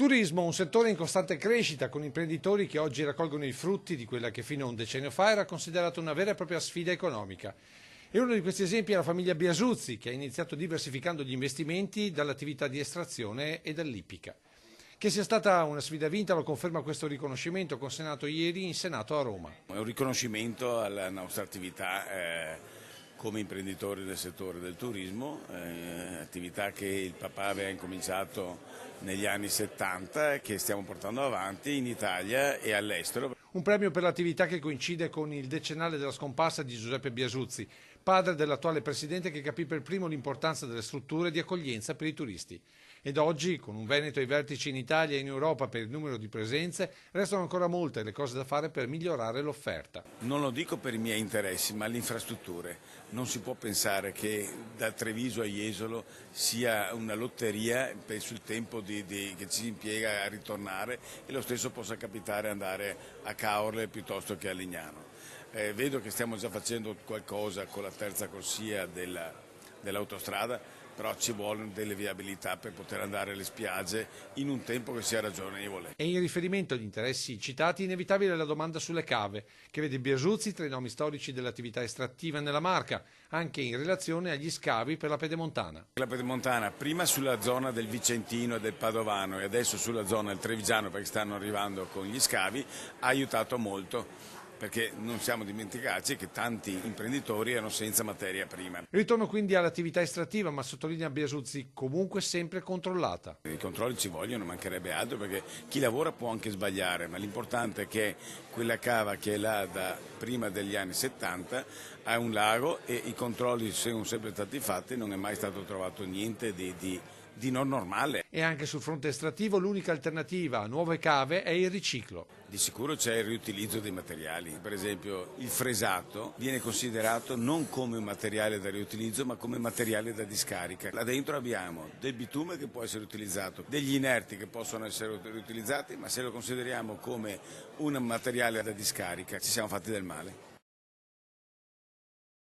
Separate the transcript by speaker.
Speaker 1: Turismo, un settore in costante crescita con imprenditori che oggi raccolgono i frutti di quella che fino a un decennio fa era considerata una vera e propria sfida economica. E uno di questi esempi è la famiglia Biasuzzi, che ha iniziato diversificando gli investimenti dall'attività di estrazione e dall'ippica. Che sia stata una sfida vinta lo conferma questo riconoscimento consegnato ieri in Senato a Roma.
Speaker 2: È un riconoscimento alla nostra attività come imprenditori del settore del turismo, attività che il papà aveva incominciato negli anni 70 e che stiamo portando avanti in Italia e all'estero.
Speaker 1: Un premio per l'attività che coincide con il decennale della scomparsa di Giuseppe Biasuzzi, padre dell'attuale presidente che capì per primo l'importanza delle strutture di accoglienza per i turisti. Ed oggi, con un Veneto ai vertici in Italia e in Europa per il numero di presenze, restano ancora molte le cose da fare per migliorare l'offerta.
Speaker 2: Non lo dico per i miei interessi, ma le infrastrutture. Non si può pensare che da Treviso a Jesolo sia una lotteria sul tempo che ci impiega a ritornare e lo stesso possa capitare andare a Caorle piuttosto che a Lignano. Vedo che stiamo già facendo qualcosa con la terza corsia dell'autostrada, però ci vogliono delle viabilità per poter andare alle spiagge in un tempo che sia ragionevole.
Speaker 1: E in riferimento agli interessi citati, inevitabile la domanda sulle cave, che vede Biasuzzi tra i nomi storici dell'attività estrattiva nella Marca, anche in relazione agli scavi per la Pedemontana.
Speaker 2: La Pedemontana, prima sulla zona del Vicentino e del Padovano e adesso sulla zona del Trevigiano, perché stanno arrivando con gli scavi, ha aiutato molto. Perché non siamo dimenticati che tanti imprenditori erano senza materia prima.
Speaker 1: Ritorno quindi all'attività estrattiva, ma sottolinea Biasuzzi, comunque sempre controllata.
Speaker 2: I controlli ci vogliono, mancherebbe altro, perché chi lavora può anche sbagliare, ma l'importante è che quella cava che è là da prima degli anni 70 ha un lago e i controlli sono sempre stati fatti, non è mai stato trovato niente di non normale.
Speaker 1: E anche sul fronte estrattivo l'unica alternativa a nuove cave è il riciclo.
Speaker 2: Di sicuro c'è il riutilizzo dei materiali, per esempio il fresato viene considerato non come un materiale da riutilizzo ma come materiale da discarica. Là dentro abbiamo del bitume che può essere utilizzato, degli inerti che possono essere riutilizzati, ma se lo consideriamo come un materiale da discarica ci siamo fatti del male.